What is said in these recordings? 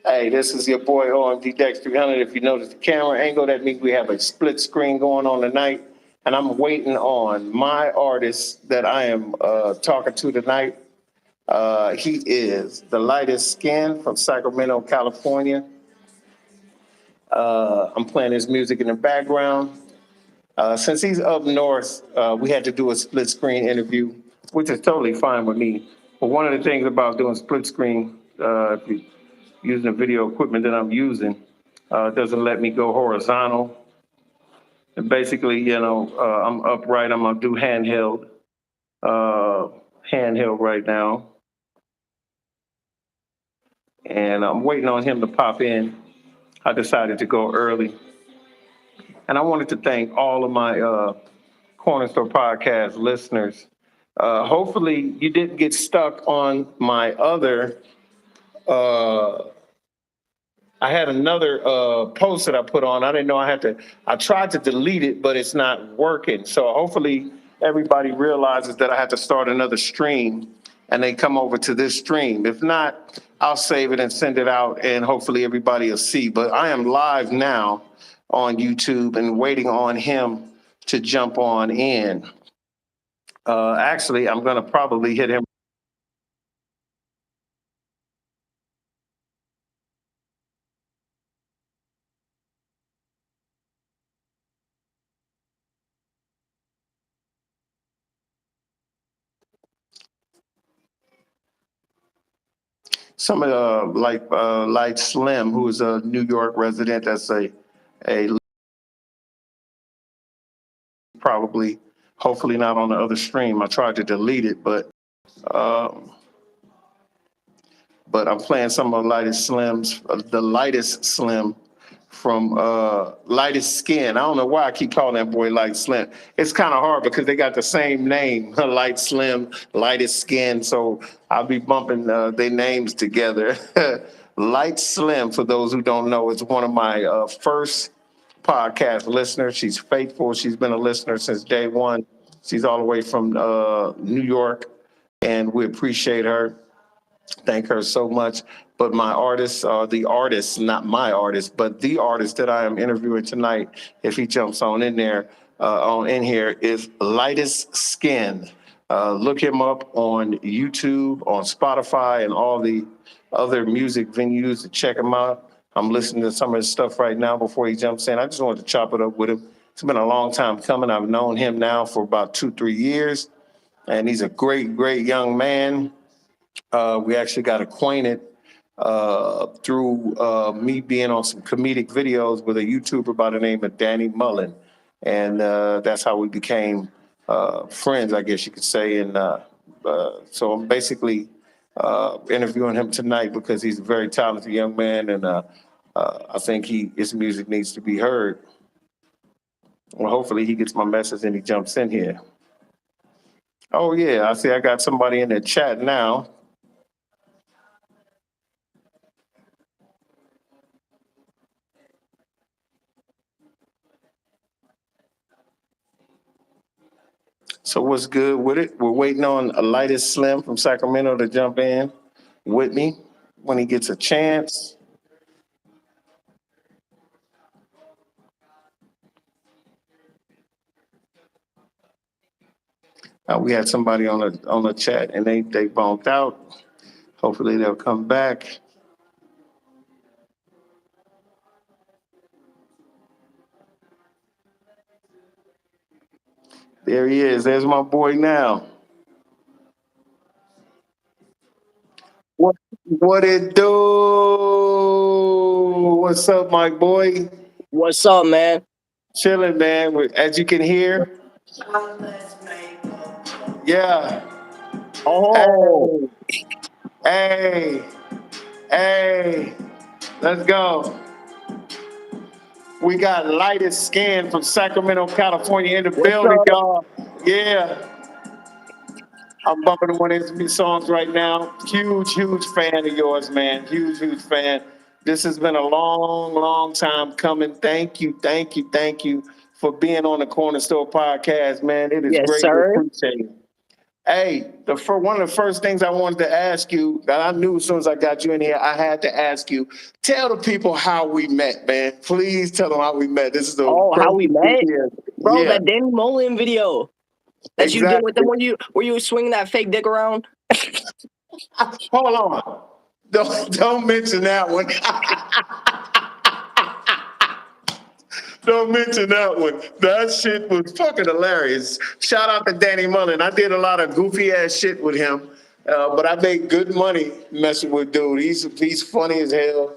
Hey, this is your boy OMD Dex 300. If you notice the camera angle, that means we have a split screen going on tonight. And I'm waiting on my artist that I am talking to tonight. He is the lightest skin from Sacramento, California. I'm playing his music in the background. Since he's up north, we had to do a split screen interview, which is totally fine with me. But one of the things about doing split screen, if you're using the video equipment that I'm using, doesn't let me go horizontal. And basically, I'm upright. I'm gonna do uh, handheld right now, and I'm waiting on him to pop in. I decided to go early, and I wanted to thank all of my Corner Store podcast listeners. Hopefully, you didn't get stuck on my other. Uh, I had another post that I put on. I didn't know I had to. I tried to delete it, but it's not working. So hopefully, everybody realizes that I had to start another stream, and they come over to this stream. If not, I'll save it and send it out, and hopefully everybody will see. But I am live now on YouTube and waiting on him to jump on in. Actually, I'm going to probably hit him. Some like Light Slim, who is a New York resident. That's a probably, hopefully not on the other stream. I tried to delete it, um, but I'm playing some of the lightest Slim from Lightest Skin. I don't know why I keep calling that boy Light Slim. It's kind of hard because they got the same name, Light Slim, Lightest Skin. So I'll be bumping their names together. Light Slim, for those who don't know, is one of my first podcast listeners. She's faithful. She's been a listener since day one. She's all the way from New York, and we appreciate her. Thank her so much. But my artists are the artists, not my artist, but the artist that I am interviewing tonight, if he jumps on in there, on in here, is Lightest Skin. Look him up on YouTube, on Spotify, and all the other music venues to check him out. I'm listening to some of his stuff right now before he jumps in. I just wanted to chop it up with him. It's been a long time coming. I've known him now for about 2, 3 years, and he's a great, great young man. We actually got acquainted through me being on some comedic videos with a YouTuber by the name of Danny Mullen. And that's how we became friends, I guess you could say. And so I'm basically interviewing him tonight because he's a very talented young man. And I think his music needs to be heard. Well, hopefully he gets my message and he jumps in here. Oh, yeah, I see I got somebody in the chat now. So what's good with it? We're waiting on a Lightest Slim from Sacramento to jump in with me when he gets a chance. We had somebody on the chat and they bumped out. Hopefully they'll come back. There he is. There's my boy now. What it do? What's up, my boy? What's up, man? Chilling, man. As you can hear, yeah. Oh, Hey, hey, let's go. We got Lightest Skin from Sacramento, California in the what's building, up? y'all. Yeah, I'm bumping one of his new songs right now. Huge, huge fan of yours, man. Huge, huge fan. This has been a long, long time coming. Thank you, thank you, thank you for being on the Corner Store podcast, man. It is Yes, greatly sir. appreciated. Hey, one of the first things I wanted to ask you that I knew as soon as I got you in here, I had to ask you. Tell the people how we met, man. Please tell them how we met. This is the Oh, how we perfect met? video. Bro, Yeah, that Danny Mullen video that you did with them exactly. where you were swinging that fake dick around. Hold on. Don't mention that one. Don't mention that one. That shit was fucking hilarious. Shout out to Danny Mullen. I did a lot of goofy ass shit with him, but I made good money messing with dude. He's funny as hell.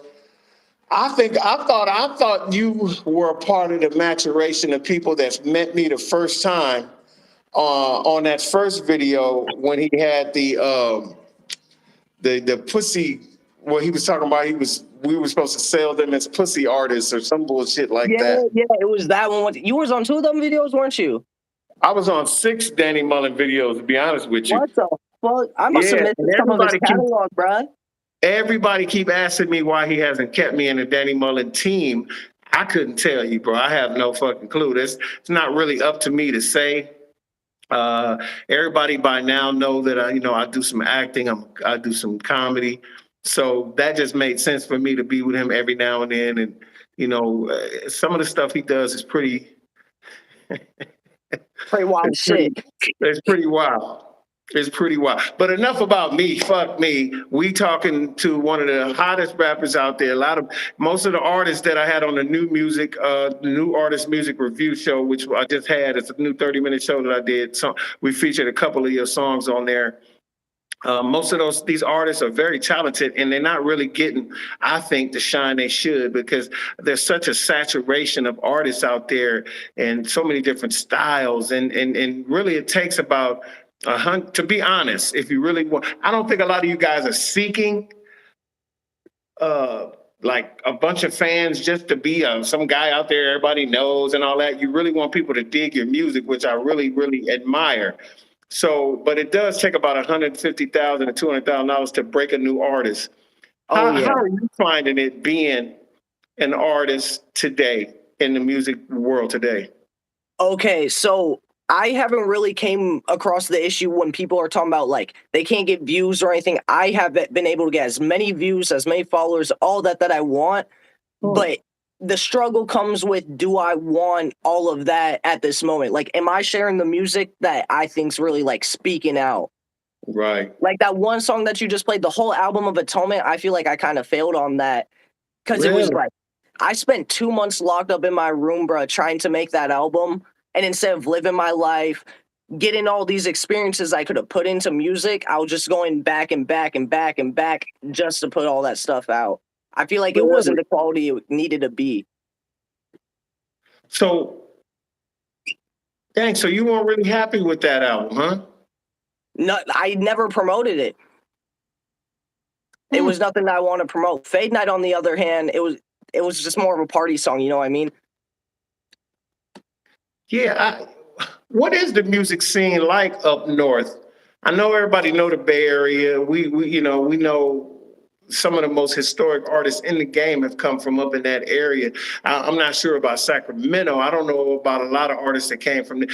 I thought you were a part of the maturation of people that met me the first time on that first video when he had the pussy. Well, he was talking about we were supposed to sell them as pussy artists or some bullshit like Yeah, that. yeah, it was that one. You was on two of them videos, weren't you? I was on 6 Danny Mullen videos, to be honest with you. What the fuck? I must have Yeah, missed and some of his catalog, bruh. everybody keep asking me why he hasn't kept me in the Danny Mullen team. I couldn't tell you, bro. I have no fucking clue. It's not really up to me to say. Uh, Everybody by now know that I do some acting. I do some comedy, so that just made sense for me to be with him every now and then. And some of the stuff he does is Pretty wild it's pretty, shit. it's pretty wild. It's pretty wild. But enough about me. Fuck me. We talking to one of the hottest rappers out there. Most of the artists that I had on the new artist music review show, which I just had. It's a new 30-minute show that I did. So we featured a couple of your songs on there. Most of these artists are very talented, and they're not really getting, I think, the shine they should, because there's such a saturation of artists out there and so many different styles, and really it takes about to be honest. If you really want, I don't think a lot of you guys are seeking uh, like a bunch of fans just to be some guy out there everybody knows and all that. You really want people to dig your music, which I really, really admire. So, but it does take about $150,000 to $200,000 to break a new artist. Oh How yeah. are you finding it being an artist today in the music world today? Okay, so I haven't really came across the issue when people are talking about like they can't get views or anything. I have been able to get as many views, as many followers, all that I want. But the struggle comes with, do I want all of that at this moment? Like, am I sharing the music that I think's really like speaking out? Right. Like that one song that you just played, the whole album of Atonement, I feel like I kind of failed on that because it was Really? like I spent 2 months locked up in my room, bro, trying to make that album. And instead of living my life, getting all these experiences I could have put into music, I was just going back and back and back and back just to put all that stuff out. I feel like it wasn't Really? the quality it needed to be. So, dang, so you weren't really happy with that album, huh? No, I never promoted it. It was nothing that I want to promote. Fade Night, on the other hand, it was just more of a party song. You know what I mean? Yeah. What is the music scene like up north? I know everybody know the Bay Area. We know some of the most historic artists in the game have come from up in that area. I'm not sure about Sacramento. I don't know about a lot of artists that came from there.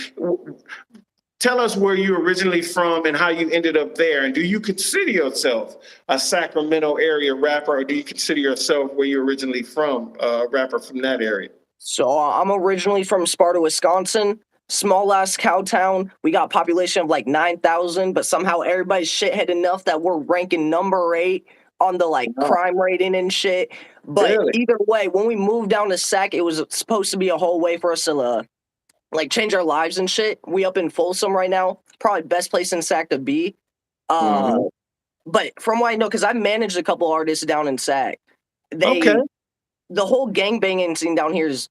Tell us where you're originally from and how you ended up there. And do you consider yourself a Sacramento area rapper, or do you consider yourself where you're originally from, a rapper from that area? So I'm originally from Sparta, Wisconsin. Small ass cow town. We got population of like 9,000, but somehow everybody's shithead enough that we're ranking number 8 on the like Oh, crime rating and shit. But really? either way, when we moved down to Sac, it was supposed to be a whole way for us to like change our lives and shit. We up in Folsom right now. Probably best place in Sac to be. Uh, Mhm. but from what I know, because I managed a couple artists down in Sac, Okay. the whole gangbanging scene down here is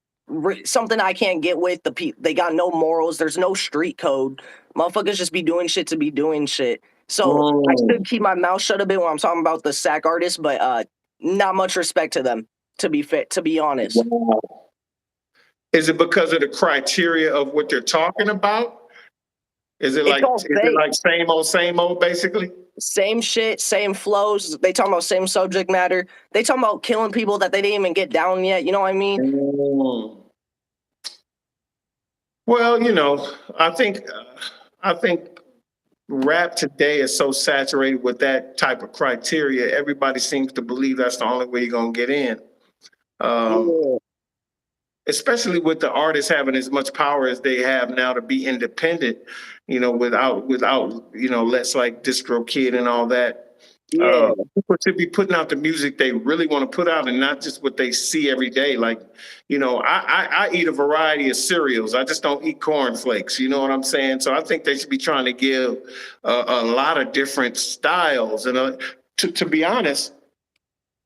something I can't get with. They got no morals. There's no street code. Motherfuckers just be doing shit to be doing shit. So I Mm. should keep my mouth shut a bit when I'm talking about the Sac artists, but not much respect to them. To be fit, to be honest. Wow. Is it because of the criteria of what they're talking about? It's all Is it fake. like same old, basically? Same shit, same flows. They talking about same subject matter. They talking about killing people that they didn't even get down yet. You know what I mean? Mm. Well, I think rap today is so saturated with that type of criteria. Everybody seems to believe that's the only way you're gonna get in. Um, Yeah. Especially with the artists having as much power as they have now to be independent, without let's like DistroKid and all that. Yeah. People should be putting out the music they really want to put out and not just what they see every day. Like, I eat a variety of cereals. I just don't eat cornflakes. You know what I'm saying? So I think they should be trying to give a lot of different styles. And to be honest,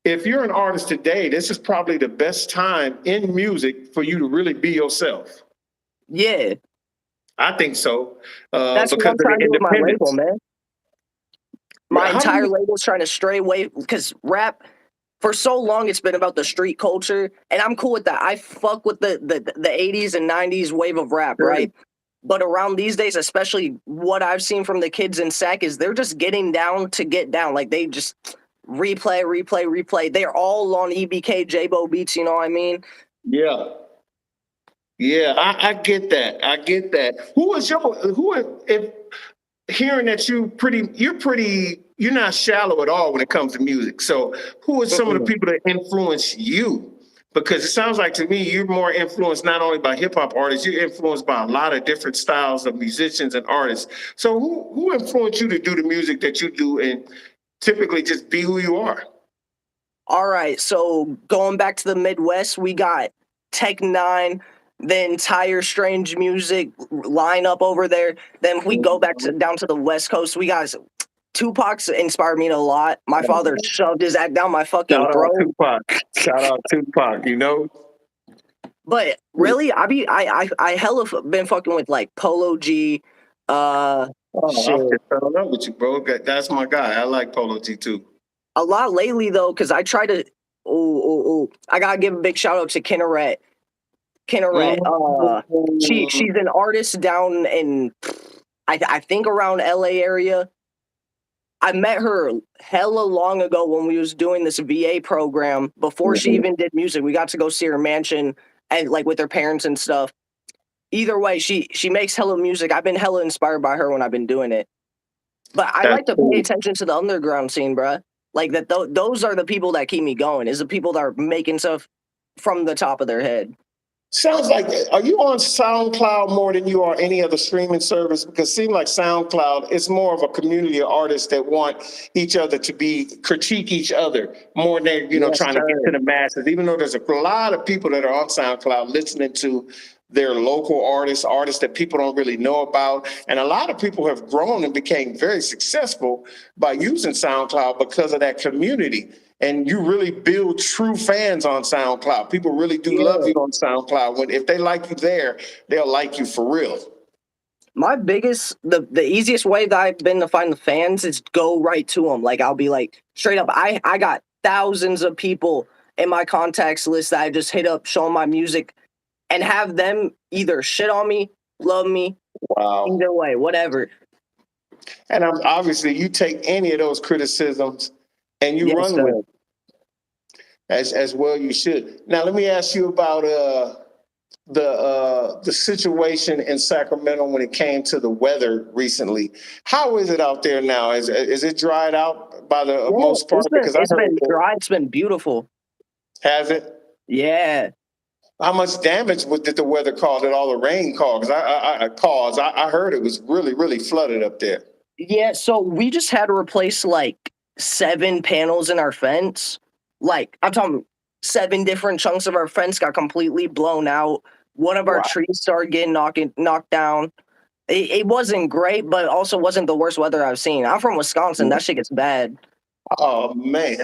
if you're an artist today, this is probably the best time in music for you to really be yourself. Yeah. I think so, That's what because I'm of the trying to do with my label, independence. man. My How do entire you? label's trying to stray away because rap for so long it's been about the street culture, and I'm cool with that. I fuck with the 80s and 90s wave of rap, right? But around these days, especially what I've seen from the kids in Sac is they're just getting down to get down. Like they just replay, replay, replay. They're all on EBK J-Bo beats, you know what I mean? Yeah, yeah, I get that. I get that. If hearing that you're not shallow at all when it comes to music. So who are some of the Mm-mm. people that influence you? Because it sounds like to me you're more influenced not only by hip hop artists, you're influenced by a lot of different styles of musicians and artists. So who influenced you to do the music that you do and typically just be who you are? All right, so going back to the Midwest, we got Tech Nine, the entire Strange Music lineup over there. Then we go back to down to the West Coast. We got Tupac's inspired me a lot. My father shoved his act down my fucking Shout out throat. Tupac. Shout out Tupac, But really, I hella been fucking with like Polo G, Oh, shit. I'm just telling up with you, bro. That's my guy. I like Polo G too. A lot lately though, because I try to. I gotta give a big shout out to Kinneret. Kinneret. Mm. She's an artist down in I think around LA area. I met her hella long ago when we was doing this VA program before she even did music. We got to go see her mansion and like with her parents and stuff. Either way, she makes hella music. I've been hella inspired by her when I've been doing it. But I That's like to pay cool. attention to the underground scene, bruh. Like that those are the people that keep me going. Is the people that are making stuff from the top of their head. Sounds like, are you on SoundCloud more than you are any other streaming service? Because it seems like SoundCloud is more of a community of artists that want each other to critique each other more than, Yes, trying to get sir. to the masses. Even though there's a lot of people that are on SoundCloud listening to their local artists that people don't really know about. And a lot of people have grown and became very successful by using SoundCloud because of that community. And you really build true fans on SoundCloud. People really do love Yeah. you on SoundCloud. If they like you there, they'll like you for real. My biggest the easiest way that I've been to find the fans is go right to them. Like I'll be like straight up. I got thousands of people in my contacts list that I just hit up, show them my music, and have them either shit on me, love me, Wow. either way, whatever. And obviously, you take any of those criticisms and you Yes, run with sir. it as well. You should. Now, let me ask you about the situation in Sacramento when it came to the weather recently. How is it out there now? Is it dried out by the Yeah, most part? Because I it's heard been that. dry. It's been beautiful. Has it? Yeah. How much damage did the weather cause? Did all the rain cause? I heard it was really, really flooded up there. Yeah, so we just had to replace like 7 panels in our fence. Like I'm talking 7 different chunks of our fence got completely blown out. One of our Wow. trees started getting knocked down. It wasn't great, but also wasn't the worst weather I've seen. I'm from Wisconsin. That shit gets bad. Oh man,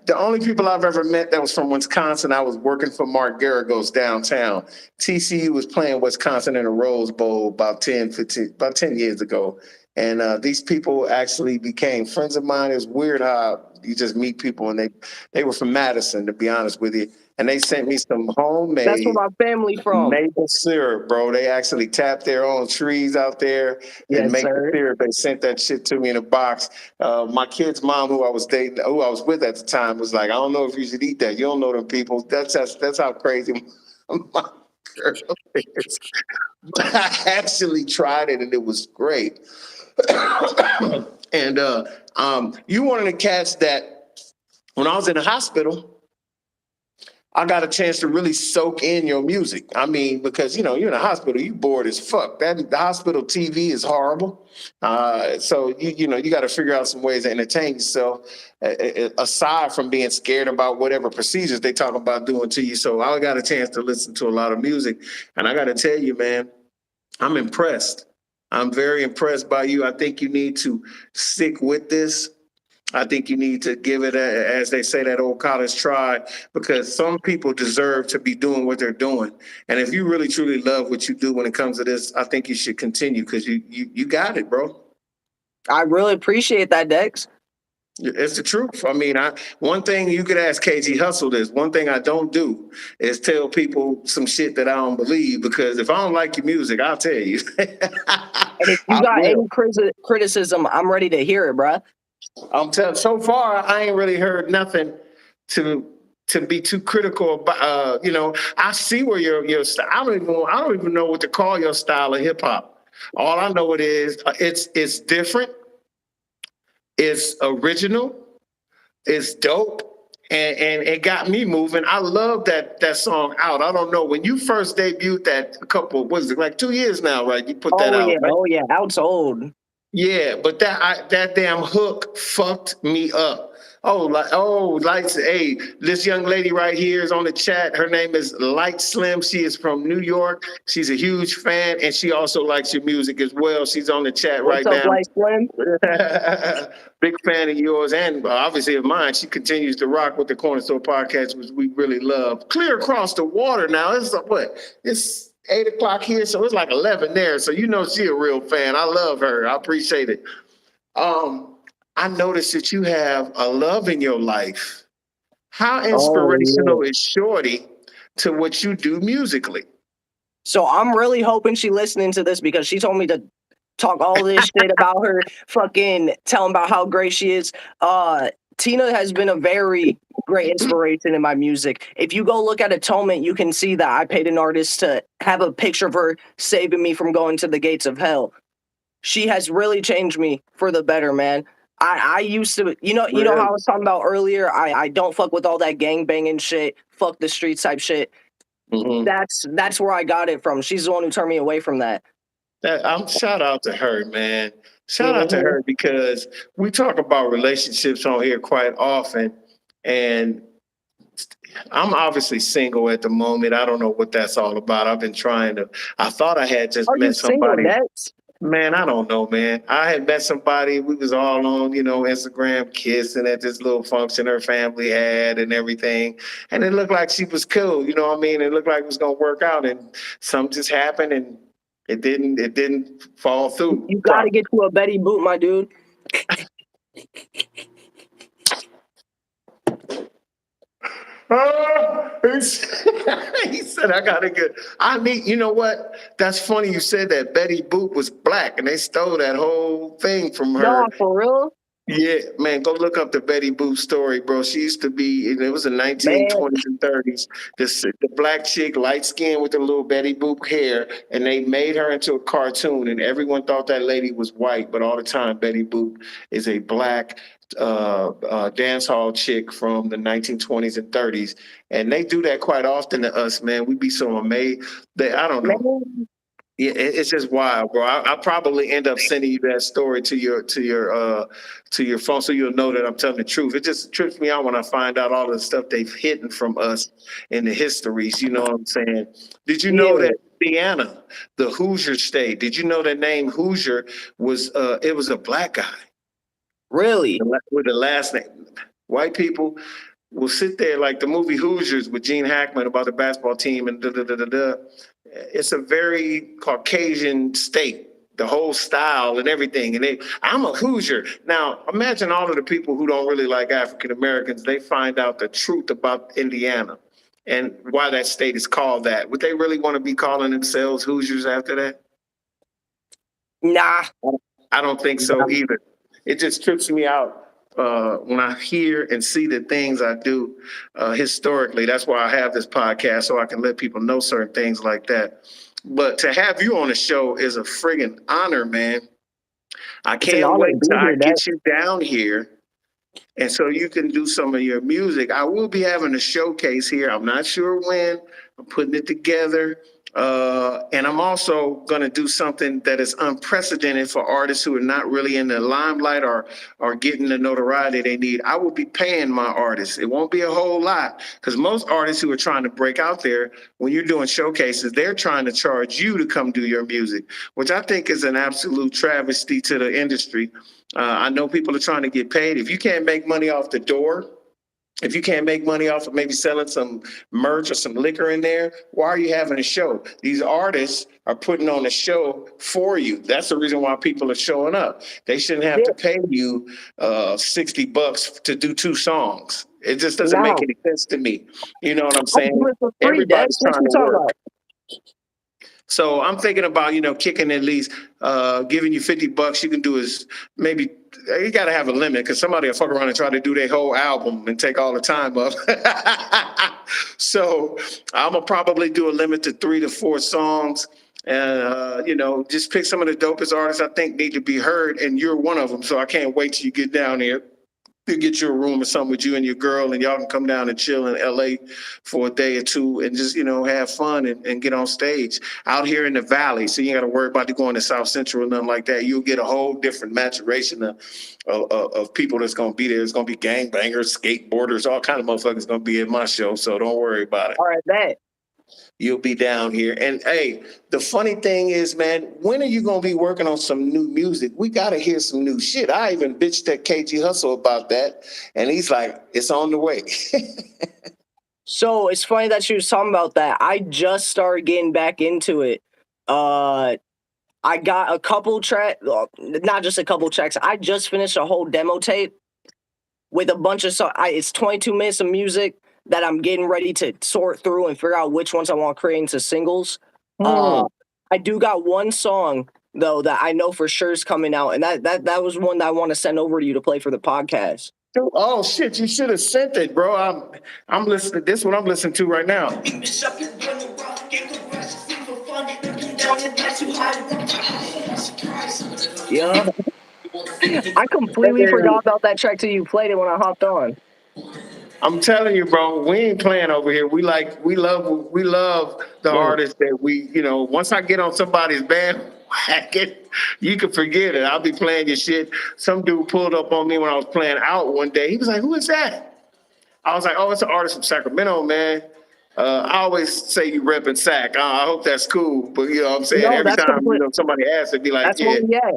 the only people I've ever met that was from Wisconsin. I was working for Mark Garagos downtown. TCU was playing Wisconsin in a Rose Bowl about 10 years ago. And these people actually became friends of mine. It's weird how you just meet people, and they were from Madison, to be honest with you. And they sent me some That's where homemade my family from. maple syrup, bro. They actually tap their own trees out there and Yes, make the sir. syrup. They sent that shit to me in a box. My kid's mom, who I was with at the time, was like, "I don't know if you should eat that. You don't know them people." That's how crazy my girl is. But I actually tried it and it was great. And you one of the cats that when I was in the hospital, I got a chance to really soak in your music. I mean, because you're in the hospital, you bored as fuck. The hospital TV is horrible. So you got to figure out some ways to entertain yourself aside from being scared about whatever procedures they talk about doing to you. So I got a chance to listen to a lot of music, and I got to tell you, man, I'm impressed. I'm very impressed by you. I think you need to stick with this. I think you need to give it, as they say, that old college try, because some people deserve to be doing what they're doing. And if you really truly love what you do when it comes to this, I think you should continue because you got it, bro. I really appreciate that, Dex. It's the truth. I mean, one thing you could ask KG Hustle this. One thing I don't do is tell people some shit that I don't believe, because if I don't like your music, I'll tell you. And if you I got will. any criticism, I'm ready to hear it, bruh. I'm telling. So far, I ain't really heard nothing to be too critical about. I see where your style. I don't even know what to call your style of hip hop. All I know it is it's different. It's original. It's dope. And it got me moving. I love that song Out. I don't know. When you first debuted that a couple, was it like 2 years now, right? You put that out, right? Oh yeah, Out's old. Yeah, but that damn hook fucked me up. Lights. Hey, this young lady right here is on the chat. Her name is Light Slim. She is from New York. She's a huge fan, and she also likes your music as well. She's on the chat What's right up, now. Light Slim? Big fan of yours and obviously of mine. She continues to rock with the Corner Store podcast, which we really love. Clear across the water now. It's what? It's 8 o'clock here, so it's like 11 there. So she a real fan. I love her. I appreciate it. I noticed that you have a love in your life. How Oh inspirational yeah. is Shorty to what you do musically? So I'm really hoping she listening to this because she told me to talk all this shit about her, fucking telling about how great she is. Tina has been a very great inspiration in my music. If you go look at Atonement, you can see that I paid an artist to have a picture of her saving me from going to the gates of hell. She has really changed me for the better, man. I used to, how I Really? was talking about earlier. I don't fuck with all that gang banging shit, fuck the streets type shit. Mm-hmm. That's where I got it from. She's the one who turned me away from that. I'm shout out to her, man. Shout out to Mhm. her because we talk about relationships on here quite often, and I'm obviously single at the moment. I don't know what that's all about. I've been trying to. I thought I had just Are you met single, somebody. Dex? Man, I don't know, man. I had met somebody. We was all on, Instagram kissing at this little function her family had and everything. And it looked like she was cool, you know what I mean? It looked like it was gonna work out, and something just happened, and it didn't fall through You got to properly. get you a Betty Boot, my dude. He said, I gotta get, you know what? That's funny you said that. Betty Boop was black and they stole that whole thing from No, her. for real, Yeah, man, go look up the Betty Boop story, bro. She used to be, it was in man. 1920s and 30s. The black chick, light skin with the little Betty Boop hair, and they made her into a cartoon, and everyone thought that lady was white, but all the time, Betty Boop is a black dance hall chick from the 1920s and 30s. And they do that quite often to us, man. We be so amazed that I don't know. Man, Yeah, it's just wild, bro. I probably end up sending you that story to your phone, so you'll know that I'm telling the truth. It just trips me out when I find out all the stuff they've hidden from us in the histories. You know what I'm saying? Did you know yeah, that Indiana, the Hoosier state? Did you know the name Hoosier was it was a black guy really, with the last name? White people will sit there like the movie Hoosiers with Gene Hackman about the basketball team and da da da da da. It's a very Caucasian state, the whole style and everything. And I'm a Hoosier. Now, imagine all of the people who don't really like African Americans, they find out the truth about Indiana and why that state is called that. Would they really want to be calling themselves Hoosiers after that? nah, I don't think nah. so either. It just trips me out when I hear and see the things I do historically. That's why I have this podcast, so I can let people know certain things like that. But to have you on the show is a friggin' honor, man. I It's an can't honor to wait be till I here, Dad. get you down here. And so you can do some of your music. I will be having a showcase here. I'm not sure when. I'm putting it together. And I'm also going to do something that is unprecedented for artists who are not really in the limelight or getting the notoriety they need. I will be paying my artists. It won't be a whole lot because most artists who are trying to break out there, when you're doing showcases, they're trying to charge you to come do your music, which I think is an absolute travesty to the industry. I know people are trying to get paid. If you can't make money off the door, if you can't make money off of maybe selling some merch or some liquor in there, why are you having a show? These artists are putting on a show for you. That's the reason why people are showing up. They shouldn't have Yeah. to pay you $60 to do 2 songs. It just doesn't make Now, any sense to me. You know what I'm I do saying? it for free, Dad. Everybody's What trying you to talking work. about? So I'm thinking about, kicking at least, giving you $50. You can do is maybe you got to have a limit because somebody will fuck around and try to do their whole album and take all the time up. So I'm gonna probably do a limit to 3 to 4 songs. And just pick some of the dopest artists I think need to be heard, and you're one of them. So I can't wait till you get down here to get you a room or something with you and your girl, and y'all can come down and chill in LA for a day or two and just, have fun and get on stage out here in the valley. So you ain't got to worry about going to South Central or nothing like that. You'll get a whole different maturation of people that's going to be there. It's going to be gangbangers, skateboarders, all kind of motherfuckers going to be at my show. So don't worry about it. All right, Dad. You'll be down here. And hey, the funny thing is, man, when are you gonna be working on some new music? We gotta hear some new shit. I even bitched at KG Hustle about that, and he's like, it's on the way. So it's funny that you was talking about that. I just started getting back into it. I got a couple track, not just a couple tracks. I just finished a whole demo tape with a bunch of it's 22 minutes of music that I'm getting ready to sort through and figure out which ones I want to create into singles. I do got one song though that I know for sure is coming out, and that was one that I want to send over to you to play for the podcast. Oh shit, you should have sent it, bro. I'm listening. This is what I'm listening to right now. Yeah. I completely forgot about that track till you played it when I hopped on. I'm telling you, bro, we ain't playing over here. We love the artists that once I get on somebody's bandwagon, you can forget it. I'll be playing your shit. Some dude pulled up on me when I was playing out one day. He was like, who is that? I was like, oh, it's an artist from Sacramento, man. I always say you repping Sac. I hope that's cool. But you know what I'm saying? No, Every that's time somebody asks, it'd be like, that's yeah. what we at.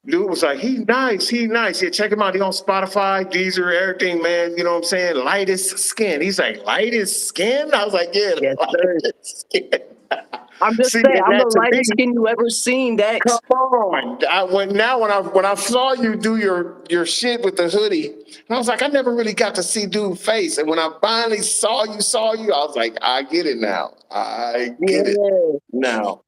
Dude was like, he's nice. Yeah, check him out. He on Spotify, Deezer, everything, man. You know what I'm saying? Lightest skin. He's like, lightest skin? I was like, yeah, Yes, lightest skin. I'm just See, saying, and I'm the that to lightest me, skin you ever seen, Dex. come on. When I saw you do your shit with the hoodie, and I was like, I never really got to see dude's face. And when I finally saw you, I was like, I get it now. I get it now.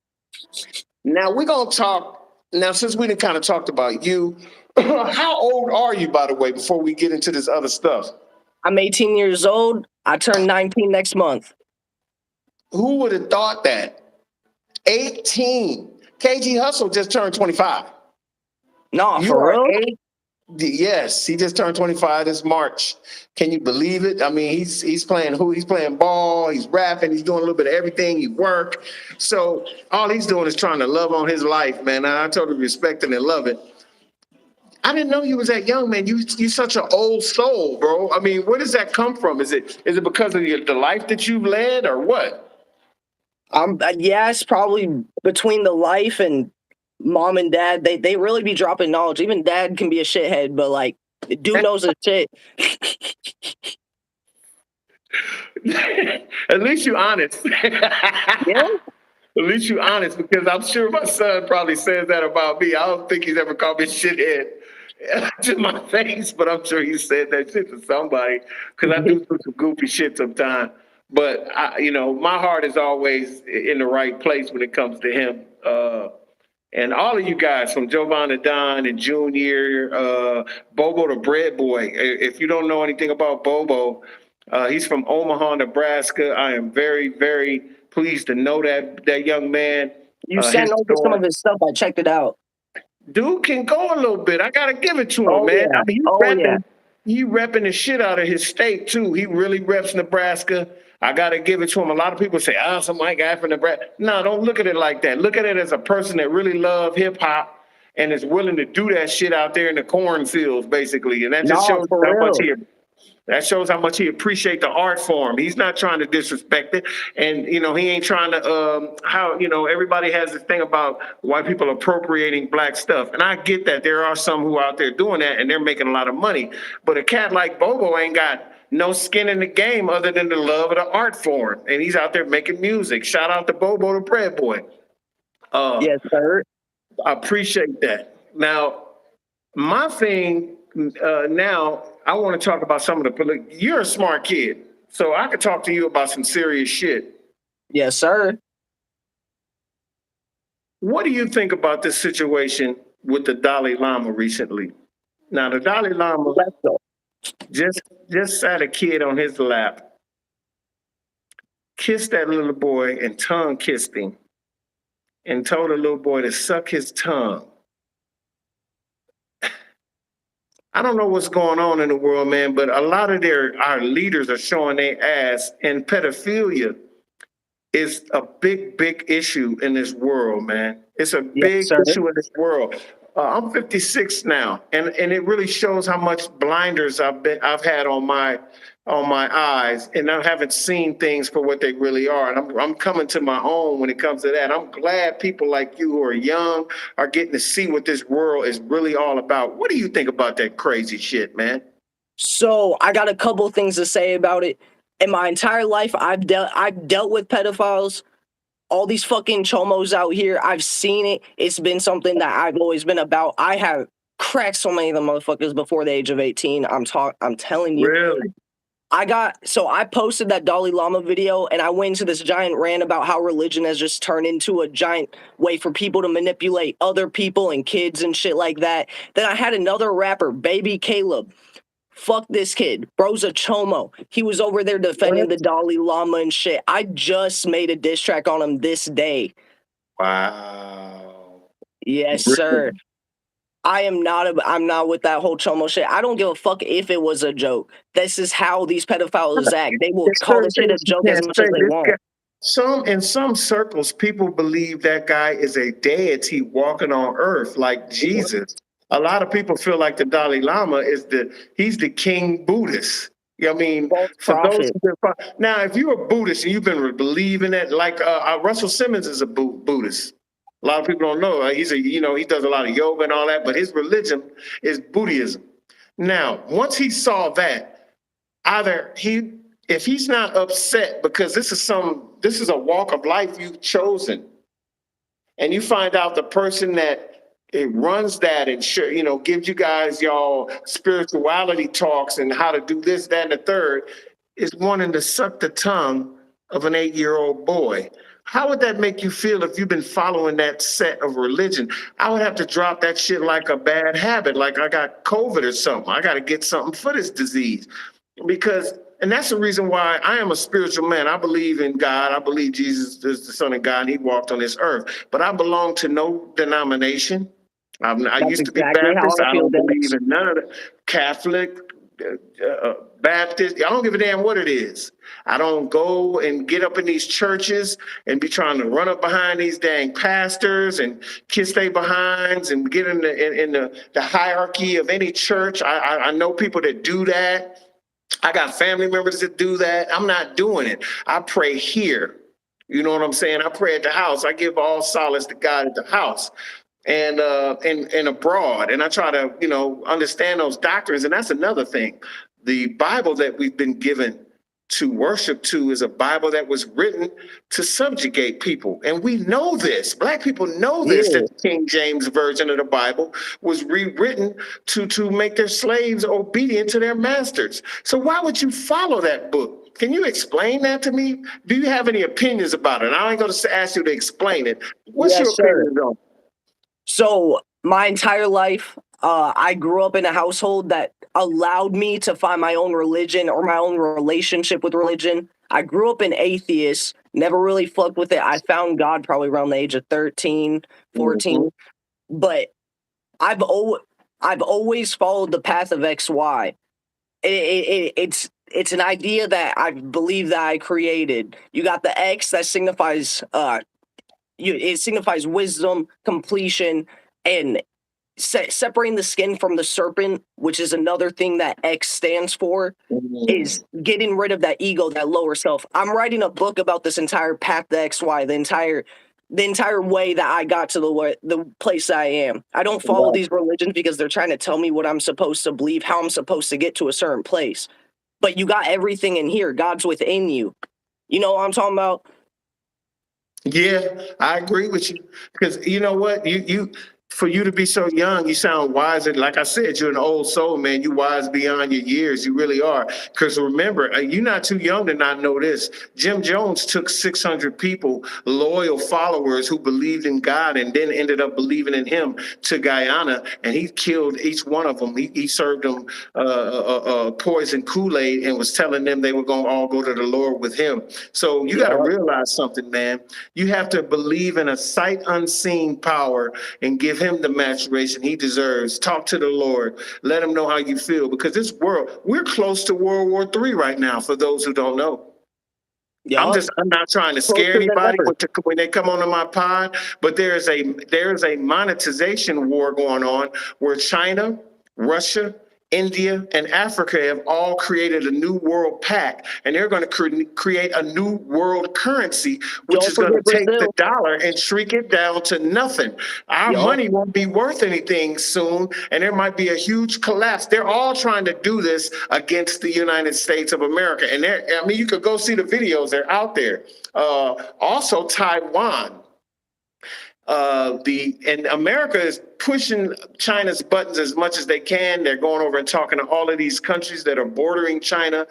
Now we're gonna talk. Now, since we done kind of talked about you, how old are you, by the way, before we get into this other stuff? I'm 18 years old. I turn 19 next month. Who would have thought that? 18. KG Hustle just turned 25. Nah, You for are real? 8. Yes, he just turned 25 this March. Can you believe it? I mean, he's playing he's playing ball, he's rapping, he's doing a little bit of everything, he work. So all he's doing is trying to love on his life, man. And I totally respect it and love it. I didn't know you was that young, man. You such an old soul, bro. I mean, where does that come from? Is it because of the life that you've led, or what? Yes, probably between the life and mom and dad, they really be dropping knowledge. Even dad can be a shithead, but like dude knows his shit. At least you honest. Yeah. At least you honest, because I'm sure my son probably says that about me. I don't think he's ever called me shithead to my face, but I'm sure he said that shit to somebody because I do some goofy shit sometimes. But my heart is always in the right place when it comes to him. And all of you guys, from Jovan to Don and Junior, Bobo the Bread Boy. If you don't know anything about Bobo, he's from Omaha, Nebraska. I am very, very pleased to know that young man. You His sent over some story. of his stuff. I checked it out. Dude can go a little bit. I gotta give it to him, Oh man. I yeah. mean, Oh yeah. he repping the shit out of his state too. He really reps Nebraska. I gotta give it to him. A lot of people say, "Oh, some white guy from Nebraska." No, don't look at it like that. Look at it as a person that really love hip hop and is willing to do that shit out there in the cornfields, basically. And that just No, shows for how much real. he appreciate the art form. He's not trying to disrespect it, and he ain't trying to how everybody has this thing about white people appropriating black stuff, and I get that there are some who are out there doing that, and they're making a lot of money. But a cat like Bobo ain't got no skin in the game other than the love of the art form, and he's out there making music. Shout out to Bobo the Bread Boy. Uh, Yes, sir. I appreciate that. Now, my thing now, I want to talk about some of the. You're a smart kid, so I could talk to you about some serious shit. Yes, sir. What do you think about this situation with the Dalai Lama recently? Now, the Dalai Lama Let's go. just just sat a kid on his lap, kissed that little boy, and tongue kissed him, and told the little boy to suck his tongue. I don't know what's going on in the world, man, but a lot of our leaders are showing their ass, and pedophilia is a big, big issue in this world, man. It's a Yes, big sir. issue in this world. I'm 56 now, and it really shows how much blinders I've had on my eyes, and I haven't seen things for what they really are. And I'm coming to my own when it comes to that. I'm glad people like you who are young are getting to see what this world is really all about. What do you think about that crazy shit, man? So I got a couple things to say about it. In my entire life, I've dealt with pedophiles. All these fucking chomos out here, I've seen it. It's been something that I've always been about. I have cracked so many of the motherfuckers before the age of 18. I'm telling you. Really? I posted that Dalai Lama video and I went into this giant rant about how religion has just turned into a giant way for people to manipulate other people and kids and shit like that. Then I had another rapper, Baby Caleb. Fuck this kid. Bro's a chomo. He was over there defending What? the Dalai Lama and shit. I just made a diss track on him this day. Wow. Yes, sir. Really? I'm not with that whole chomo shit. I don't give a fuck if it was a joke. This is how these pedophiles act. They will There's call certain this shit a things you joke as can't much say. as they This guy, want. in some circles, people believe that guy is a deity walking on earth like Jesus. A lot of people feel like the Dalai Lama he's the king Buddhist. I mean, False for those prophet. now, if you're a Buddhist and you've been believing that, like Russell Simmons is a Buddhist. A lot of people don't know. He's a he does a lot of yoga and all that, but his religion is Buddhism. Now, once he saw that, either if he's not upset because this is a walk of life you've chosen, and you find out the person that it runs that and gives you guys y'all spirituality talks and how to do this, that, and the third, is wanting to suck the tongue of an 8-year-old boy. How would that make you feel if you've been following that set of religion? I would have to drop that shit like a bad habit, like I got COVID or something. I got to get something for this disease because and that's the reason why I am a spiritual man. I believe in God. I believe Jesus is the Son of God and he walked on this earth. But I belong to no denomination. I That's used to be exactly how Baptist. I I feel, don't believe Dennis. in none of the Catholic, Baptist. I don't give a damn what it is. I don't go and get up in these churches and be trying to run up behind these dang pastors and kiss their behinds and get in the hierarchy of any church. I know people that do that. I got family members that do that. I'm not doing it. I pray here. You know what I'm saying? I pray at the house. I give all solace to God at the house and abroad. And I try to, understand those doctrines. And that's another thing. The Bible that we've been given to worship to is a Bible that was written to subjugate people. And we know this. Black people know this, Yeah. that the King James Version of the Bible was rewritten to make their slaves obedient to their masters. So why would you follow that book? Can you explain that to me? Do you have any opinions about it? I ain't going to ask you to explain it. What's your Yes, sir. opinion on it? So my entire life, I grew up in a household that allowed me to find my own religion or my own relationship with religion. I grew up an atheist, never really fucked with it. I found God probably around the age of 13, Mhm. 14. But I've always followed the path of XY. It's an idea that I believe that I created. You got the X that signifies it signifies wisdom, completion, and separating the skin from the serpent, which is another thing that X stands for, is getting rid of that ego, that lower self. I'm writing a book about this entire path to XY, the entire way that I got to the place I am. I don't follow these religions because they're trying to tell me what I'm supposed to believe, how I'm supposed to get to a certain place. But you got everything in here. God's within you. You know what I'm talking about? Yeah, I agree with you. Because you know what? You for you to be so young, you sound wiser. Like I said, you're an old soul, man. You wise beyond your years. You really are. Because remember, you're not too young to not know this. Jim Jones took 600 people, loyal followers who believed in God and then ended up believing in him, to Guyana, and he killed each one of them. He served them poison Kool-Aid and was telling them they were going to all go to the Lord with him. So you got to realize something, man. You have to believe in a sight unseen power and give him the maturation he deserves. Talk to the Lord. Let him know how you feel, because this world, we're close to World War III right now, for those who don't know. I'm not trying to scare anybody when they come onto my pod, but there's a monetization war going on where China, Russia, India, and Africa have all created a new world pact, and they're going to create a new world currency, which is going to take the dollar and shrink it down to nothing. Our money won't be worth anything soon, and there might be a huge collapse. They're all trying to do this against the United States of America, and I mean, you could go see the videos. They're out there. Also, Taiwan. And America is pushing China's buttons as much as they can. They're going over and talking to all of these countries that are bordering China,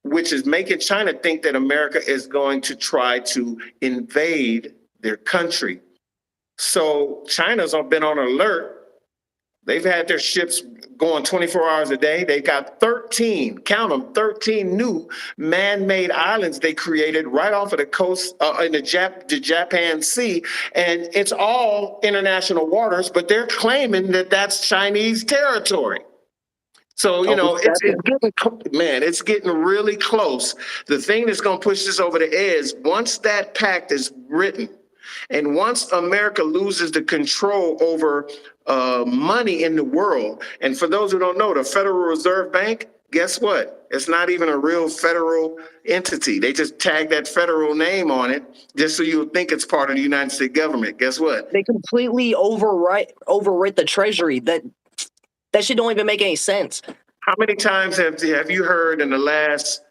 which is making China think that America is going to try to invade their country. So China's been on alert. They've had their ships going 24 hours a day. They got 13, count them, 13 new man-made islands they created right off of the coast in the Japan Sea. And it's all international waters, but they're claiming that that's Chinese territory. So, you know, it's getting really close. The thing that's going to push this over the edge, once that pact is written, and once America loses the control over money in the world, and for those who don't know, the Federal Reserve Bank, guess what? It's not even a real federal entity. They just tag that federal name on it just so you'll think it's part of the United States government. Guess what? They completely overwrite the Treasury. That shit don't even make any sense. How many times have you heard in the last,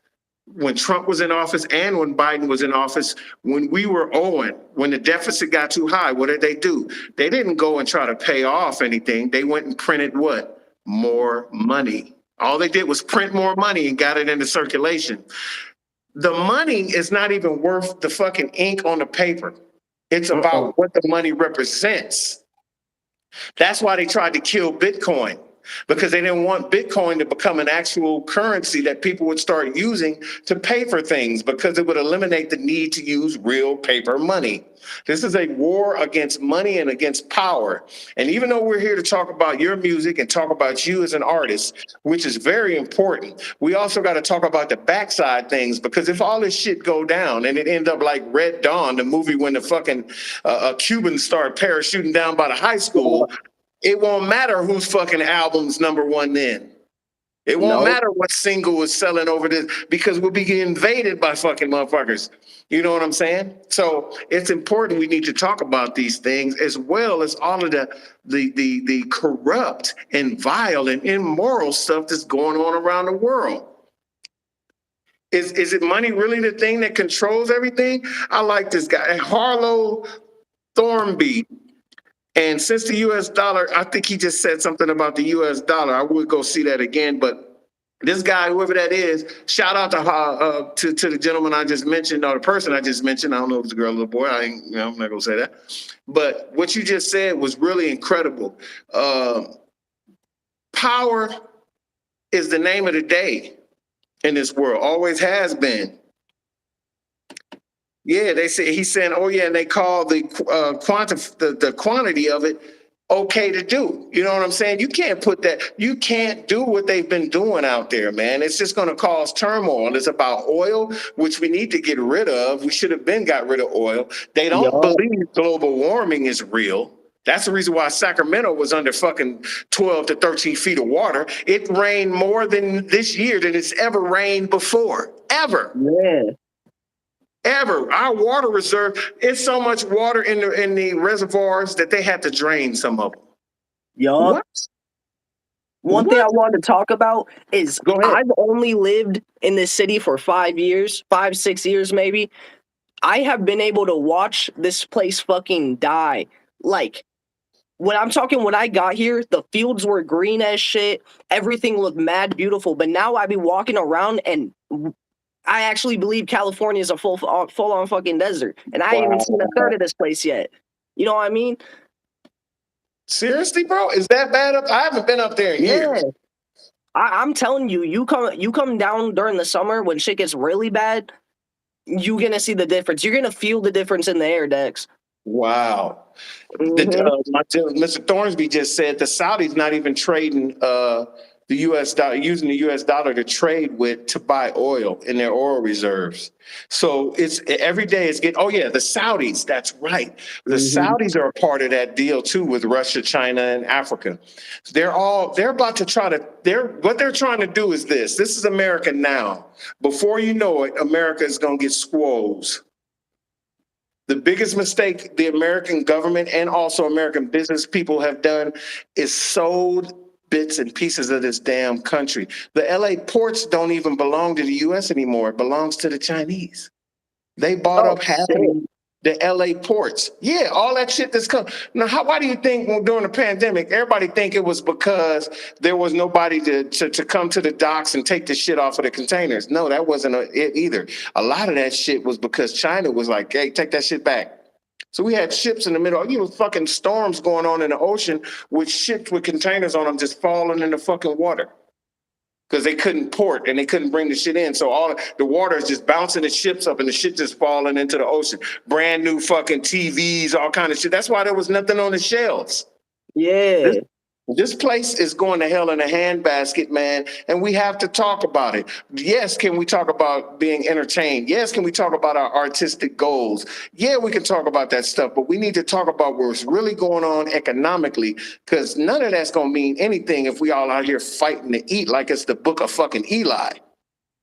when Trump was in office and when Biden was in office, when we were owing, when the deficit got too high, what did they do? They didn't go and try to pay off anything. They went and printed what? More money. All they did was print more money and got it into circulation. The money is not even worth the fucking ink on the paper. It's about what the money represents. That's why they tried to kill Bitcoin, because they didn't want Bitcoin to become an actual currency that people would start using to pay for things, because it would eliminate the need to use real paper money. This is a war against money and against power. And even though we're here to talk about your music and talk about you as an artist, which is very important, we also got to talk about the backside things, because if all this shit go down and it end up like Red Dawn, the movie when the fucking Cubans start parachuting down by the high school, it won't matter whose fucking album's number one then. It won't matter what single is selling over this, because we'll be getting invaded by fucking motherfuckers. You know what I'm saying? So it's important we need to talk about these things, as well as all of the corrupt and vile and immoral stuff that's going on around the world. Is it money really the thing that controls everything? I like this guy, Harlow Thornby. And since the U.S. dollar, I think he just said something about the U.S. dollar. I would go see that again, but this guy, whoever that is, shout out to the gentleman I just mentioned, or the person I just mentioned. I don't know if it's a girl or a boy. I'm not gonna say that. But what you just said was really incredible. Power is the name of the day in this world. Always has been. Yeah, they say he's saying, oh yeah, and they call the quantity of it okay to do. You know what I'm saying? You can't put that, you can't do what they've been doing out there, man. It's just going to cause turmoil. It's about oil, which we need to get rid of. We should have been got rid of oil. They don't Yo, believe global warming is real. That's the reason why Sacramento was under fucking 12 to 13 feet of water. It rained more than this year than it's ever rained before. Ever. yeah, Ever. Our water reserve, it's so much water in the reservoirs that they had to drain some of them. yup. What? One thing I What? wanted to talk about is Go ahead. I've only lived in this city for 5 years, 5, 6 years maybe. I have been able to watch this place fucking die. Like, when I'm talking when I got here, the fields were green as shit. Everything looked mad beautiful. But now I be walking around and I actually believe California is a full on fucking desert. And I ain't even seen a third Wow. of this place yet. You know what I mean? Seriously, bro? Is that bad up? I haven't been up there in Yeah. years. I'm telling you, you come down during the summer when shit gets really bad, you're gonna see the difference. You're gonna feel the difference in the air, Dex. Wow. Hmm. Mr. Thornsby just said the Saudis not even trading the U.S. dollar, using the U.S. dollar to trade with to buy oil in their oil reserves. So it's every day it's getting. Oh yeah, the Saudis. That's right. The Hmm. Saudis are a part of that deal too with Russia, China, and Africa. They're about to try to. What they're trying to do is this. This is America now. Before you know it, America is going to get squoze. The biggest mistake the American government and also American business people have done is sold bits and pieces of this damn country. The LA ports don't even belong to the US anymore. It belongs to the Chinese. They bought Oh up half of shit. the LA ports. Yeah, all that shit that's come. Now, why do you think during the pandemic, everybody think it was because there was nobody to come to the docks and take the shit off of the containers? No, that wasn't it either. A lot of that shit was because China was like, hey, take that shit back. So we had ships in the middle, fucking storms going on in the ocean with ships with containers on them just falling in the fucking water because they couldn't port and they couldn't bring the shit in. So all the water is just bouncing the ships up and the shit just falling into the ocean. Brand new fucking TVs, all kind of shit. That's why there was nothing on the shelves. This, Yeah. this place is going to hell in a handbasket, man, and we have to talk about it. Yes, can we talk about being entertained? Yes, can we talk about our artistic goals? Yeah, we can talk about that stuff, but we need to talk about what's really going on economically, because none of that's going to mean anything if we all out here fighting to eat like it's the book of fucking Eli.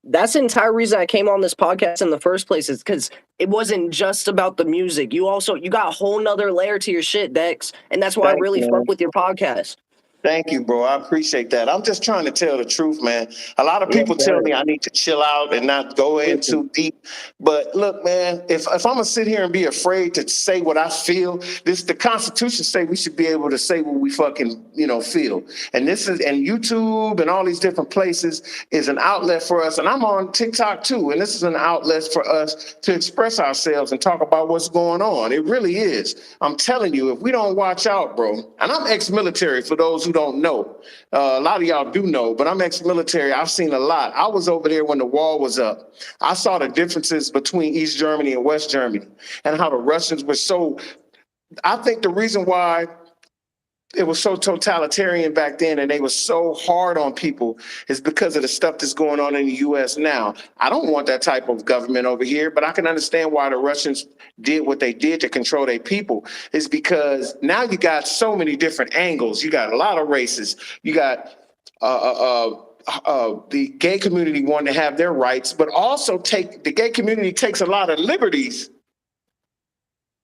That's the entire reason I came on this podcast in the first place, is because it wasn't just about the music. You got a whole nother layer to your shit, Dex. And that's why I Thanks, really fuck man. with your podcast. Thank you, bro. I appreciate that. I'm just trying to tell the truth, man. A lot of Yes, people tell sir. me I need to chill out and not go in too deep. But look, man, if I'm gonna sit here and be afraid to say what I feel, the Constitution say we should be able to say what we fucking feel. And YouTube and all these different places is an outlet for us. And I'm on TikTok too, and this is an outlet for us to express ourselves and talk about what's going on. It really is. I'm telling you, if we don't watch out, bro. And I'm ex-military for those who don't know. A lot of y'all do know, but I'm ex-military. I've seen a lot. I was over there when the wall was up. I saw the differences between East Germany and West Germany and how the Russians were so. I think the reason why it was so totalitarian back then and they were so hard on people is because of the stuff that's going on in the US now. I don't want that type of government over here, but I can understand why the Russians did what they did to control their people. Is because now you got so many different angles. You got a lot of races. You got the gay community wanting to have their rights, but also the gay community takes a lot of liberties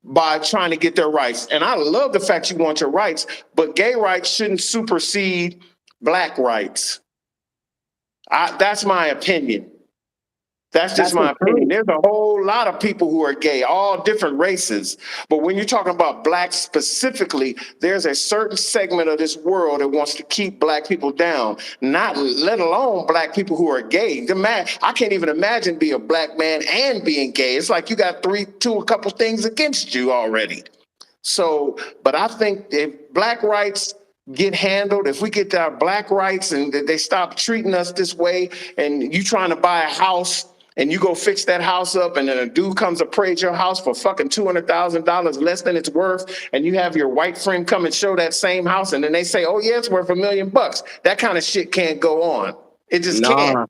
by trying to get their rights. And I love the fact you want your rights, but gay rights shouldn't supersede black rights. That's my opinion. That's just That's the my opinion. truth. There's a whole lot of people who are gay, all different races. But when you're talking about blacks specifically, there's a certain segment of this world that wants to keep black people down, not let alone black people who are gay. I can't even imagine being a black man and being gay. It's like you got a couple things against you already. So, but I think if black rights get handled, if we get our black rights and they stop treating us this way, and you trying to buy a house and you go fix that house up, and then a dude comes to appraise your house for fucking $200,000 less than it's worth, and you have your white friend come and show that same house, and then they say, oh yeah, it's worth $1 million. That kind of shit can't go on. It just can't.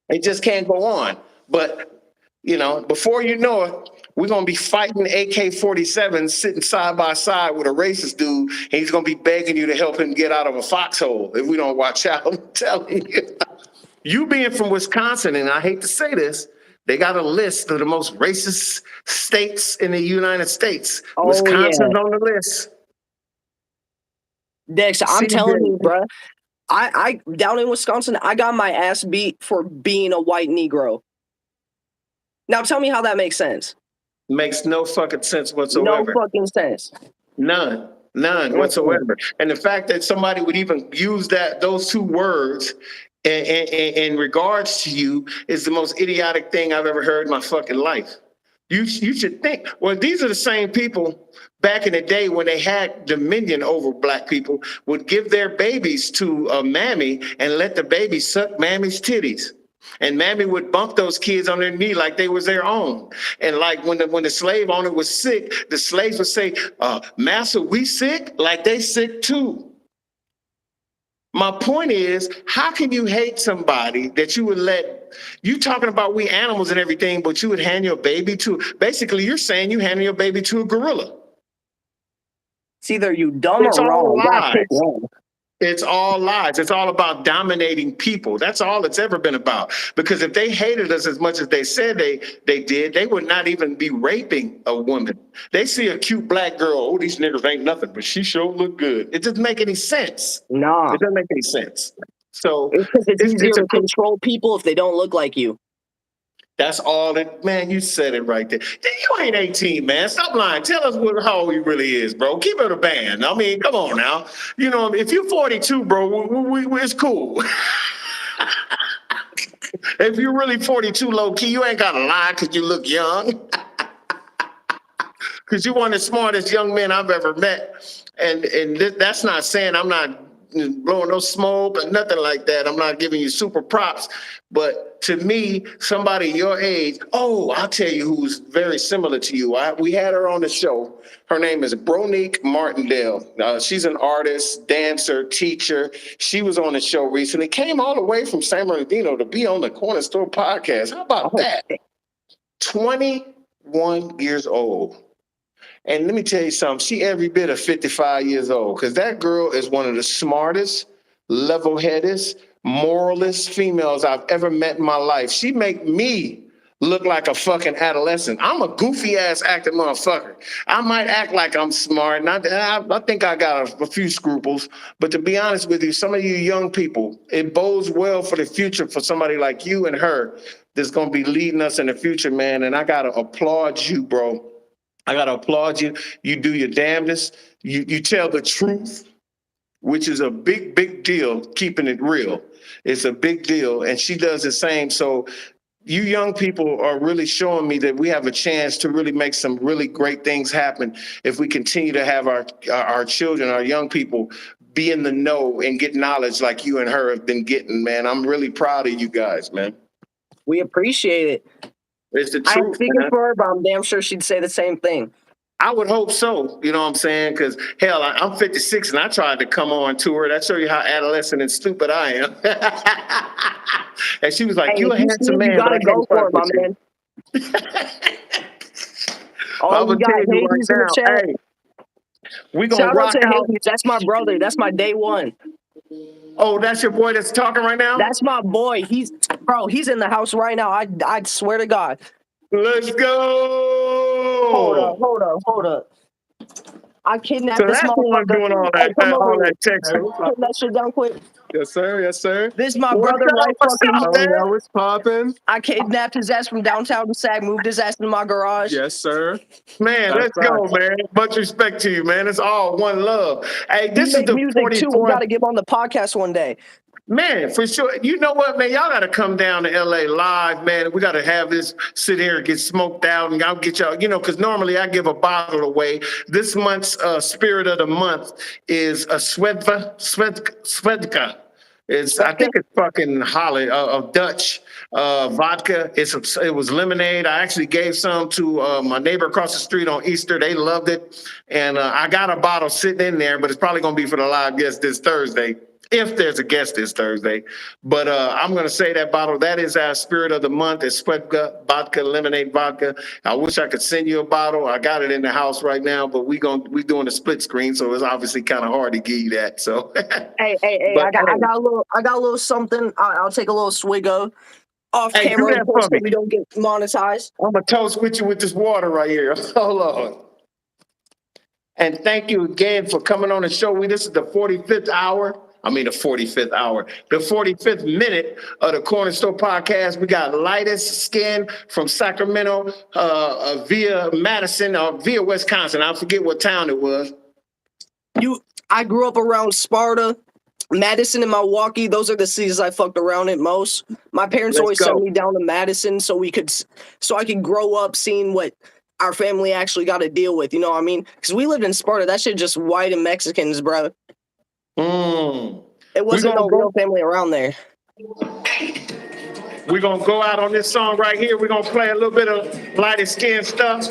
It just can't go on. But, you know, before you know it, we're going to be fighting AK-47s sitting side by side with a racist dude, and he's going to be begging you to help him get out of a foxhole if we don't watch out. I'm telling you. You being from Wisconsin, and I hate to say this, they got a list of the most racist states in the United States. Oh, Wisconsin's on the list. Dex, I'm telling you, bro. I down in Wisconsin, I got my ass beat for being a white Negro. Now tell me how that makes sense. Makes no fucking sense whatsoever. No fucking sense. None whatsoever. And the fact that somebody would even use those two words in regards to you is the most idiotic thing I've ever heard in my fucking life. You should think, well, these are the same people back in the day when they had dominion over black people would give their babies to a mammy and let the baby suck mammy's titties. And mammy would bump those kids on their knee like they was their own. And like when the slave owner was sick, the slaves would say, master, we sick? Like they sick too. My point is, how can you hate somebody that you would you talking about we animals and everything, but you would hand your baby to, basically you're saying you hand your baby to a gorilla. It's either you dumb It's or all wrong. lies. It's all lies. It's all about dominating people. That's all it's ever been about. Because if they hated us as much as they said they did, they would not even be raping a woman. They see a cute black girl, oh, these niggas ain't nothing, but she sure look good. It doesn't make any sense. Nah. It doesn't make any sense. So it's because it's easier to control people if they don't look like you. That's all it, man, you said it right there. You ain't 18, man. Stop lying. Tell us how old you really is, bro. Keep it a band. I mean, come on now. You know, if you're 42, bro, it's cool. If you're really 42 low key, you ain't got to lie because you look young. Because you're one of the smartest young men I've ever met. And that's not saying I'm not blowing no smoke or nothing like that. I'm not giving you super props. But to me, somebody your age, I'll tell you who's very similar to you. We had her on the show. Her name is Bronique Martindale. She's an artist, dancer, teacher. She was on the show recently. Came all the way from San Bernardino to be on the Corner Store podcast. How about that? 21 years old. And let me tell you something, she every bit of 55 years old, because that girl is one of the smartest, level-headed, moralist females I've ever met in my life. She make me look like a fucking adolescent. I'm a goofy-ass acting motherfucker. I might act like I'm smart, and I think I got a few scruples, but to be honest with you, some of you young people, it bodes well for the future for somebody like you and her that's going to be leading us in the future, man, and I got to applaud you, bro. I got to applaud you. You do your damnedest. You tell the truth, which is a big, big deal, keeping it real. It's a big deal. And she does the same. So you young people are really showing me that we have a chance to really make some really great things happen if we continue to have our children, our young people, be in the know and get knowledge like you and her have been getting, man. I'm really proud of you guys, man. We appreciate it. It's the truth. I'm speaking for her, but I'm damn sure she'd say the same thing. I would hope so. You know what I'm saying? Because, hell, I'm 56 and I tried to come on tour. That show you how adolescent and stupid I am. And she was like, you a handsome man. You got to go for it, my man. Oh, we got Hades in the chat. Hey, we gonna rock out. Hades. That's my brother. That's my day one. Oh, that's your boy that's talking right now? That's my boy. He's in the house right now. I swear to God. Let's go. Hold up. I kidnapped so this motherfucker. Doing all that, all that texting. Put that shit down quick. Yes, sir. This is my brother right fucking there. What's poppin'? I kidnapped his ass from downtown to Sac, moved his ass in my garage. Yes, sir. Man, let's go, man. Much respect to you, man. It's all one love. Hey, this is the music 44th. too. We got to get on the podcast one day. Man, for sure. You know what, man? Y'all got to come down to LA live, man. We got to have this, sit here and get smoked out, and I'll get y'all, because normally I give a bottle away. This month's spirit of the month is a Svedka. I think it's fucking Holland of Dutch vodka. It was lemonade. I actually gave some to my neighbor across the street on Easter. They loved it, and I got a bottle sitting in there, but it's probably gonna be for the live guest this Thursday. If there's a guest this Thursday. But I'm going to say that bottle, that is our spirit of the month. It's Swetka vodka, lemonade vodka. I wish I could send you a bottle. I got it in the house right now, but we doing a split screen, so it's obviously kind of hard to give you that. So hey, but, I got a little something. I'll take a little swig of off hey, camera, do that of course, for me. so we don't get monetized. I'm going to toast with you with this water right here. Hold on. And thank you again for coming on the show. This is the 45th hour. I mean, the 45th hour, the 45th minute of the Corner Store podcast. We got Lightest Skin from Sacramento via Madison or via Wisconsin. I forget what town it was. I grew up around Sparta, Madison, and Milwaukee. Those are the cities I fucked around at most. My parents always sent me down to Madison so I could grow up seeing what our family actually got to deal with. You know what I mean? Because we lived in Sparta. That shit just white and Mexicans, bro. It wasn't no real family around there. We're going to go out on this song right here. We're going to play a little bit of Lightest Skin stuff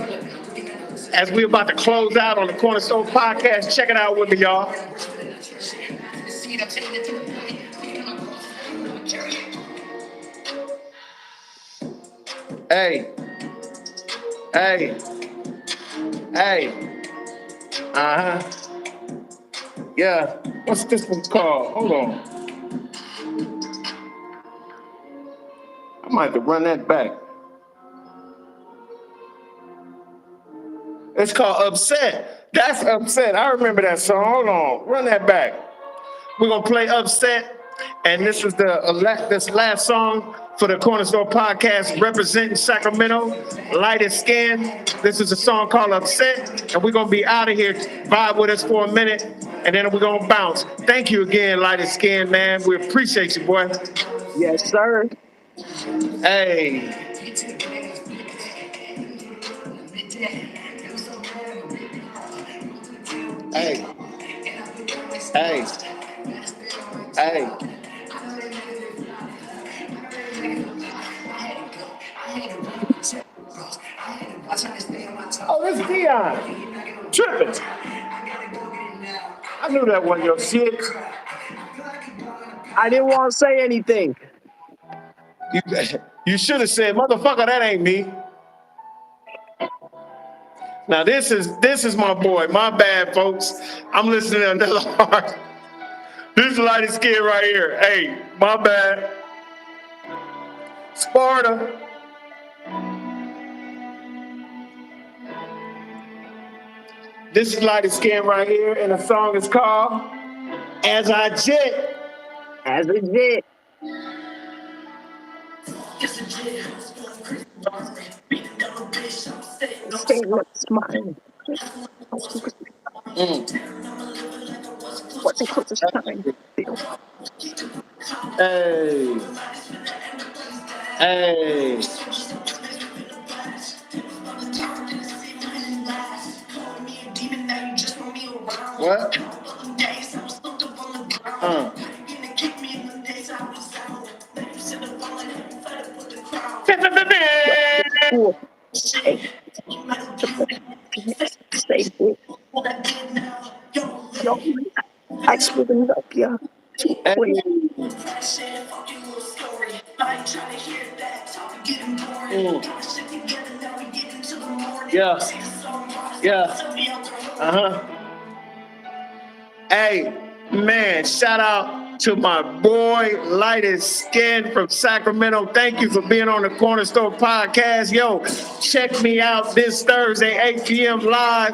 as we're about to close out on the Corner Store podcast. Check it out with me, y'all. Hey. Uh-huh. Yeah. What's this one called? Hold on. I might have to run that back. It's called Upset. That's Upset. I remember that song. Hold on. Run that back. We're going to play Upset. And this is this last song for the Corner Store podcast representing Sacramento, Lightest Skin. This is a song called Upset. And we're going to be out of here. Vibe with us for a minute. And then we're going to bounce. Thank you again, Lightest Skin, man. We appreciate you, boy. Yes, sir. Hey. Hey. Oh, this is Dion. Tripping. I knew that wasn't your shit. I didn't want to say anything. You should have said, motherfucker, that ain't me. Now this is my boy. My bad, folks. I'm listening to the heart. This is Lightest Skin right here. Hey, my bad. Sparta. This is Lightest Skin right here, and the song is called As I Jet. As a jet. Stay with smile. What's the quickest time? Hey. What? Stay with. Yo, I split up, yeah. Yeah. Uh-huh. Hey, man, shout out to my boy, Lightest Skin from Sacramento. Thank you for being on the Corner Store podcast. Yo, check me out this Thursday, 8 p.m. live.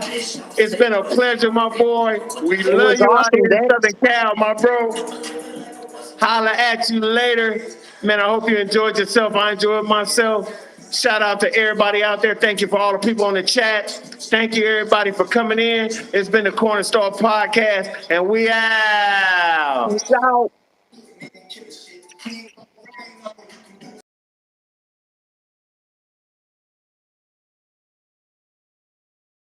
It's been a pleasure, my boy. We love you out here in Southern Cal, my bro. Holla at you later. Man, I hope you enjoyed yourself. I enjoyed myself. Shout out to everybody out there. Thank you for all the people on the chat. Thank you, everybody, for coming in. It's been the Corner Store podcast, and we out. Peace out.